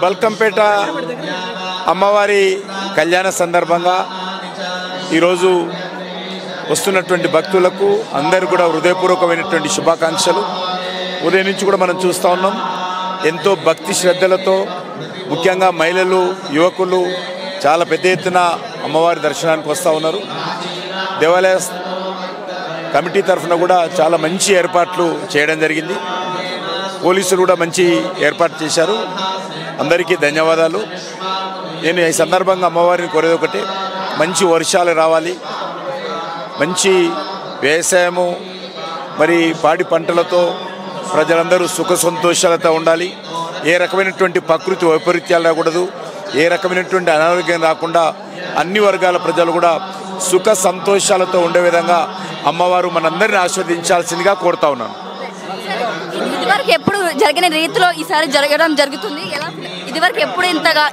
బల్కంపేట అమ్మవారి కళ్యాణ సందర్భంగా ఈరోజు వస్తున్నటువంటి భక్తులకు అందరూ కూడా హృదయపూర్వకమైనటువంటి శుభాకాంక్షలు. ఉదయం నుంచి కూడా మనం చూస్తూ ఉన్నాం, ఎంతో భక్తి శ్రద్ధలతో ముఖ్యంగా మహిళలు యువకులు చాలా పెద్ద ఎత్తున అమ్మవారి దర్శనానికి వస్తూ ఉన్నారు. దేవాలయ కమిటీ తరఫున కూడా చాలా మంచి ఏర్పాట్లు చేయడం జరిగింది. పోలీసులు కూడా మంచి ఏర్పాటు చేశారు. అందరికీ ధన్యవాదాలు. నేను ఈ సందర్భంగా అమ్మవారిని కోరేది ఒకటే, మంచి వర్షాలు రావాలి, మంచి వ్యవసాయము మరి పాడి పంటలతో ప్రజలందరూ సుఖ సంతోషాలతో ఉండాలి. ఏ రకమైనటువంటి ప్రకృతి వైపరీత్యాలు రాకూడదు, ఏ రకమైనటువంటి అనారోగ్యం రాకుండా అన్ని వర్గాల ప్రజలు కూడా సుఖ సంతోషాలతో ఉండే విధంగా అమ్మవారు మనందరిని ఆస్వాదించాల్సిందిగా కోరుతా ఉన్నాను. ఇదివరకు ఎప్పుడు జరిగిన రీతిలో ఈసారి జరగడం జరుగుతుంది. ఇదివరకు ఎప్పుడు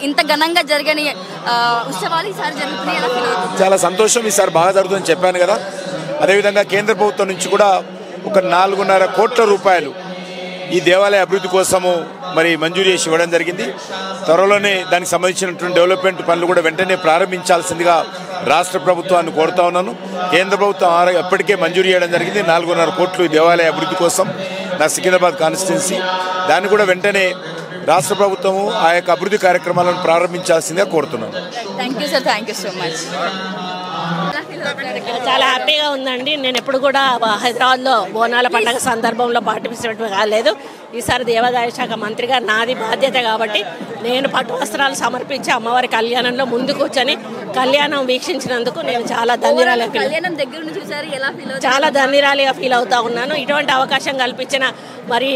ఇంత ఘనంగా జరగని ఉత్సవాలు ఈసారి జరుగుతున్నాయి. చాలా సంతోషం. ఈసారి బాగా జరుగుతుందని చెప్పాను కదా. అదేవిధంగా కేంద్ర ప్రభుత్వం నుంచి కూడా ఒక 4.5 కోట్ల రూపాయలు ఈ దేవాలయ అభివృద్ధి కోసము మరి మంజూరు చేసి ఇవ్వడం జరిగింది. త్వరలోనే దానికి సంబంధించినటువంటి డెవలప్మెంట్ పనులు కూడా వెంటనే ప్రారంభించాల్సిందిగా రాష్ట్ర ప్రభుత్వాన్ని కోరుతా ఉన్నాను. కేంద్ర ప్రభుత్వం ఎప్పటికే మంజూరు చేయడం జరిగింది 4.5 కోట్లు ఈ దేవాలయ అభివృద్ధి కోసం, నా సికింద్రాబాద్ కాన్స్టిట్యున్సీ. దాన్ని కూడా వెంటనే రాష్ట్ర ప్రభుత్వము ఆ యొక్క అభివృద్ధి కార్యక్రమాలను ప్రారంభించాల్సిందిగా కోరుతున్నాను. Thank you sir, thank you so much. చాలా హ్యాపీగా ఉందండి. నేను ఎప్పుడు కూడా హైదరాబాద్లో బోనాల పండుగ సందర్భంలో పార్టిసిపేట్ కాలేదు. ఈసారి దేవాదాయ శాఖ మంత్రిగా నాది బాధ్యత కాబట్టి నేను పట్టు వస్త్రాలు సమర్పించి అమ్మవారి కళ్యాణంలో ముందు కూర్చొని కళ్యాణం వీక్షించినందుకు నేను చాలా చాలా ధన్యరాలిగా ఫీల్ అవుతా ఉన్నాను. ఇటువంటి అవకాశం కల్పించిన మరి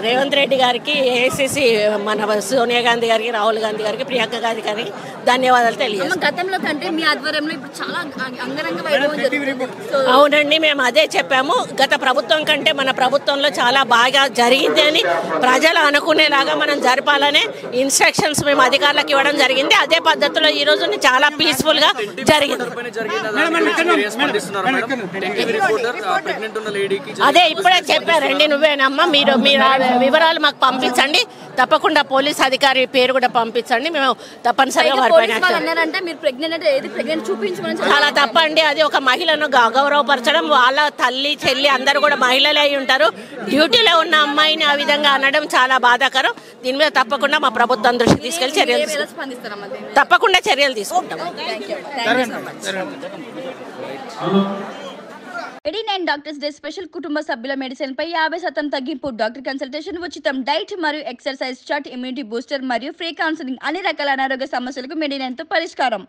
రేవంత్ రెడ్డి గారికి, ఏఐసిసి మన సోనియా గాంధీ గారికి, రాహుల్ గాంధీ గారికి, ప్రియాంక గాంధీ గారికి ధన్యవాదాలు తెలియజేస్తాను. గతంలో కంటే మీ ఆధ్వర్యంలో ఇప్పుడు చాలా అంగరంగ వైభవం జరుగుతుంది. అవునండి, మేము అదే చెప్పాము. గత ప్రభుత్వం కంటే మన ప్రభుత్వంలో చాలా బాగా జరిగింది అని ప్రజలు అనుకునేలాగా మనం జరపాలనే ఇన్స్ట్రక్షన్స్ మేము అధికారులకు ఇవ్వడం జరిగింది. అదే పద్ధతిలో ఈ రోజు చాలా పీస్ఫుల్ గా జరిగింది. అదే ఇప్పుడే చెప్పారండి, నువ్వేనమ్మా, మీరు వివరాలు మాకు పంపించండి. తప్పకుండా పోలీస్ అధికారి పేరు కూడా పంపించండి, మేము తప్పనిసరిగా చాలా తప్పండి. అది ఒక మహిళను గౌరవపరచడం, వాళ్ళ తల్లి చెల్లి అందరూ కూడా మహిళలే అయి ఉంటారు. డ్యూటీలో ఉన్న అమ్మాయిని ఆ విధంగా అనడం చాలా బాధాకరం. దీని మీద తప్పకుండా మా ప్రభుత్వం దృష్టికి తీసుకెళ్లి తప్పకుండా చర్యలు తీసుకుంటాం. 89 డాక్టర్స్ డే స్పెషల్ కుటుంబ సభ్యుల మెడిసిన్ పై 50% తగ్గింపు, డాక్టర్ కన్సల్టేషన్ ఉచితం, డైట్ మరియు ఎక్సర్సైజ్ చార్ట్, ఇమ్యూనిటీ బూస్టర్ మరియు ఫ్రీ కౌన్సిలింగ్, అన్ని రకాల అనారోగ్య సమస్యలకు 89 తో పరిష్కారం.